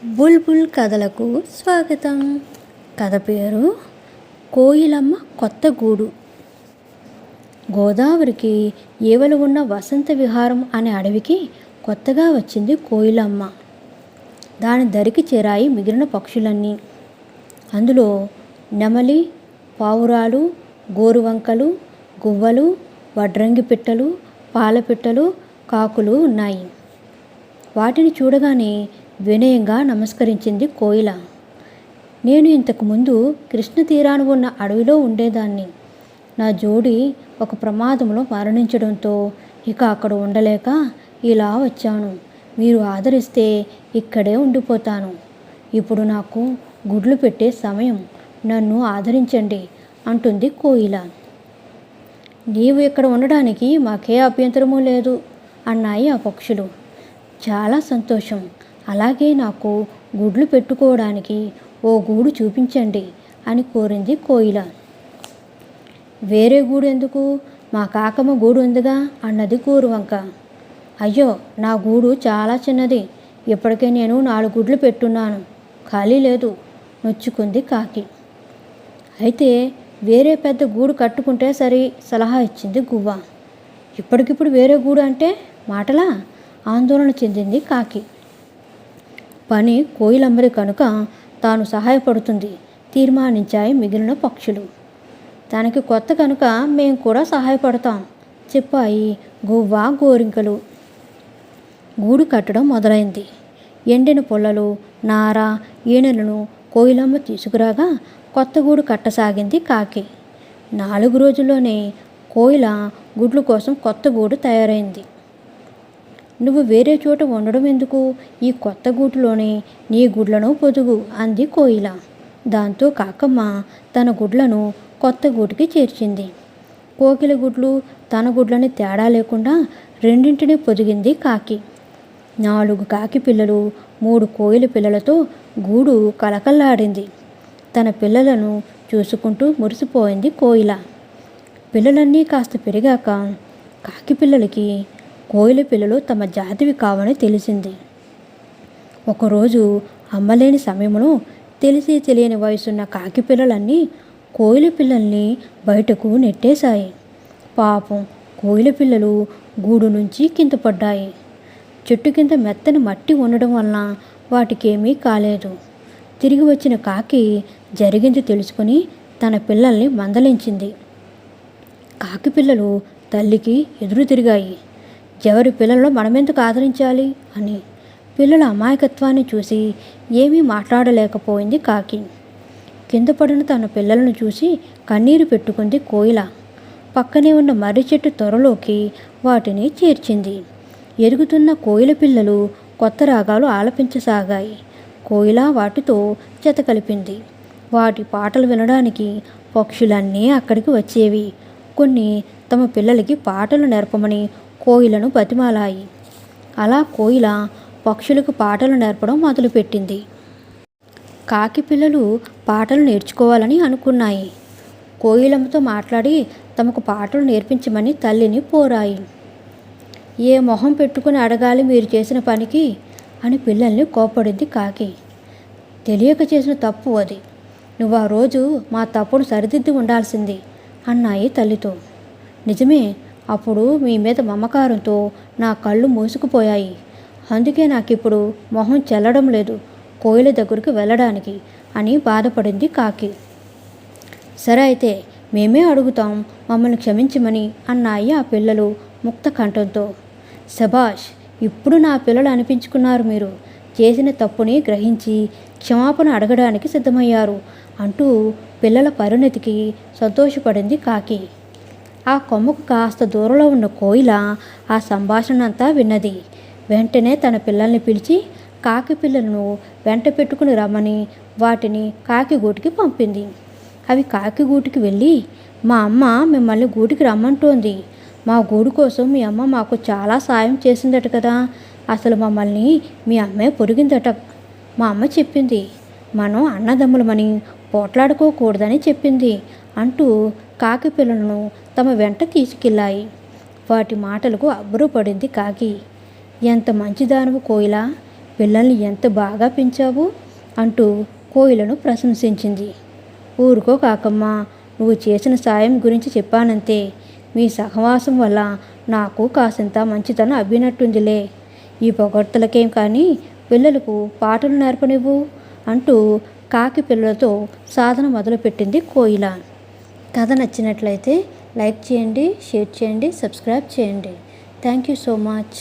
బుల్బుల్ కథలకు స్వాగతం. కథ పేరు కోయిలమ్మ కొత్త గూడు. గోదావరికి ఏవలు ఉన్న వసంత విహారం అనే అడవికి కొత్తగా వచ్చింది కోయిలమ్మ. దాని దరికి చేరాయి మిగిలిన పక్షులన్నీ. అందులో నెమలి, పావురాలు, గోరువంకలు, గువ్వలు, వడ్రంగి పిట్టలు, పాలపిట్టలు, కాకులు ఉన్నాయి. వాటిని చూడగానే వినయంగా నమస్కరించింది కోయిల. నేను ఇంతకుముందు కృష్ణ తీరాన ఉన్న అడవిలో ఉండేదాన్ని. నా జోడి ఒక ప్రమాదంలో మరణించడంతో ఇక అక్కడ ఉండలేక ఇలా వచ్చాను. మీరు ఆదరిస్తే ఇక్కడే ఉండిపోతాను. ఇప్పుడు నాకు గుడ్లు పెట్టే సమయం. నన్ను ఆదరించండి అంటుంది కోయిల. నీవు ఇక్కడ ఉండడానికి మాకే అభ్యంతరమూ లేదు అన్నాయి ఆ పక్షులు. చాలా సంతోషం. అలాగే నాకు గుడ్లు పెట్టుకోవడానికి ఓ గూడు చూపించండి అని కోరింది కోయిల. వేరే గూడు ఎందుకు? మా కాకమ్మ గూడు ఉందిగా అన్నది గోరువంక. అయ్యో, నా గూడు చాలా చిన్నది. ఇప్పటికే నేను 4 గుడ్లు పెట్టున్నాను. ఖాళీ లేదు నొచ్చుకుంది కాకి. అయితే వేరే పెద్ద గూడు కట్టుకుంటే సరి సలహా ఇచ్చింది గువ్వ. ఇప్పటికిప్పుడు వేరే గూడు అంటే మాటలా? ఆందోళన చెందింది కాకి. పని కోయిలమ్మరి కనుక తాను సహాయపడుతుంది తీర్మానించాయి మిగిలిన పక్షులు. తనకి కొత్త కనుక మేము కూడా సహాయపడతాం చెప్పాయి గువ్వ, గోరింకలు. గూడు కట్టడం మొదలైంది. ఎండిన పొల్లలు, నార, ఈనెలను కోయిలమ్మ తీసుకురాగా కొత్త గూడు కట్టసాగింది కాకి. 4 రోజుల్లోనే కోయిల గుడ్ల కోసం కొత్త గూడు తయారైంది. నువ్వు వేరే చోట ఉండడం ఎందుకు? ఈ కొత్త గూటులోనే నీ గుడ్లను పొదుగు అంది కోయిల. దాంతో కాకమ్మ తన గుడ్లను కొత్త గూటికి చేర్చింది. కోకిల గుడ్లు తన గుడ్లని తేడా లేకుండా రెండింటినీ పొదిగింది కాకి. 4 కాకి పిల్లలు, 3 కోయిల పిల్లలతో గూడు కలకల్లాడింది. తన పిల్లలను చూసుకుంటూ మురిసిపోయింది కోయిల. పిల్లలన్నీ కాస్త పెరిగాక కాకి పిల్లలకి కోయిల పిల్లలు తమ జాతివి కావని తెలిసింది. ఒకరోజు అమ్మలేని సమయంలో తెలిసి తెలియని వయసున్న కాకి పిల్లలన్నీ కోయిల పిల్లల్ని బయటకు నెట్టేశాయి. పాపం కోయిల పిల్లలు గూడు నుంచి కింద పడ్డాయి. చెట్టు కింద మెత్తని మట్టి ఉండడం వలన వాటికేమీ కాలేదు. తిరిగి వచ్చిన కాకి జరిగింది తెలుసుకుని తన పిల్లల్ని మందలించింది. కాకి పిల్లలు తల్లికి ఎదురు తిరిగాయి. ఎవరి పిల్లల్లో మనమెందుకు ఆదరించాలి అని. పిల్లల అమాయకత్వాన్ని చూసి ఏమీ మాట్లాడలేకపోయింది కాకి. కింద పడిన తన పిల్లలను చూసి కన్నీరు పెట్టుకుంది కోయిల. పక్కనే ఉన్న మర్రి చెట్టు త్వరలోకి వాటిని చేర్చింది. ఎరుగుతున్న కోయిల పిల్లలు కొత్త రాగాలు ఆలపించసాగాయి. కోయిల వాటితో జత కలిపింది. వాటి పాటలు వినడానికి పక్షులన్నీ అక్కడికి వచ్చేవి. కొన్ని తమ పిల్లలకి పాటలు నేర్పమని కోయిలను బతిమాలాయి. అలా కోయిల పక్షులకు పాటలు నేర్పడం మొదలుపెట్టింది. కాకి పిల్లలు పాటలు నేర్చుకోవాలని అనుకున్నాయి. కోయిలమ్మతో మాట్లాడి తమకు పాటలు నేర్పించమని తల్లిని పోరాయి. ఏ మొహం పెట్టుకుని అడగాలి మీరు చేసిన పనికి అని పిల్లల్ని కోప్పడింది కాకి. తెలియక చేసిన తప్పు అది. నువ్వు ఆ రోజు మా తప్పును సరిదిద్ది ఉండాల్సింది అన్నాయి తల్లితో. నిజమే, అప్పుడు మీ మీద మమకారంతో నా కళ్ళు మూసుకుపోయాయి. అందుకే నాకిప్పుడు మొహం చెల్లడం లేదు కోయిల దగ్గరికి వెళ్ళడానికి అని బాధపడింది కాకి. సరే అయితే మేమే అడుగుతాం, మమ్మల్ని క్షమించమని అన్నాయి ఆ పిల్లలు ముక్త కంఠంతో. శభాష్, ఇప్పుడు నా పిల్లలు అనిపించుకున్నారు. మీరు చేసిన తప్పుని గ్రహించి క్షమాపణ అడగడానికి సిద్ధమయ్యారు అంటూ పిల్లల పరిణతికి సంతోషపడింది కాకి. ఆ కొమ్మకు కాస్త దూరంలో ఉన్న కోయిల ఆ సంభాషణ అంతా విన్నది. వెంటనే తన పిల్లల్ని పిలిచి కాకి పిల్లలను వెంట పెట్టుకుని రమ్మని వాటిని కాకి గూటికి పంపింది. అవి కాకి గూటికి వెళ్ళి, మా అమ్మ మిమ్మల్ని గూటికి రమ్మంటోంది. మా గూడు కోసం మీ అమ్మ మాకు చాలా సాయం చేసిందట కదా. అసలు మమ్మల్ని మీ అమ్మే పొరిగిందట. మా అమ్మ చెప్పింది మనం అన్నదమ్ములమని పోట్లాడుకోకూడదని చెప్పింది అంటూ కాకి పిల్లలను తమ వెంట తీసుకెళ్ళాయి. వాటి మాటలకు అబ్బురపడింది కాకి. ఎంత మంచిదానవు కోయిల, పిల్లల్ని ఎంత బాగా పెంచావు అంటూ కోయిలను ప్రశంసించింది. ఊరుకో కాకమ్మ, నువ్వు చేసిన సాయం గురించి చెప్పానంతే. మీ సహవాసం వల్ల నాకు కాసింత మంచితనం అబ్బినట్టుందిలే. ఈ పొగడ్తలకేం కానీ పిల్లలకు పాటలు నేర్పనివ్వు అంటూ కాకి పిల్లలతో సాధన మొదలుపెట్టింది కోయిల. కథ నచ్చినట్లయితే లైక్ చేయండి, షేర్ చేయండి, సబ్స్క్రైబ్ చేయండి. Thank you so much.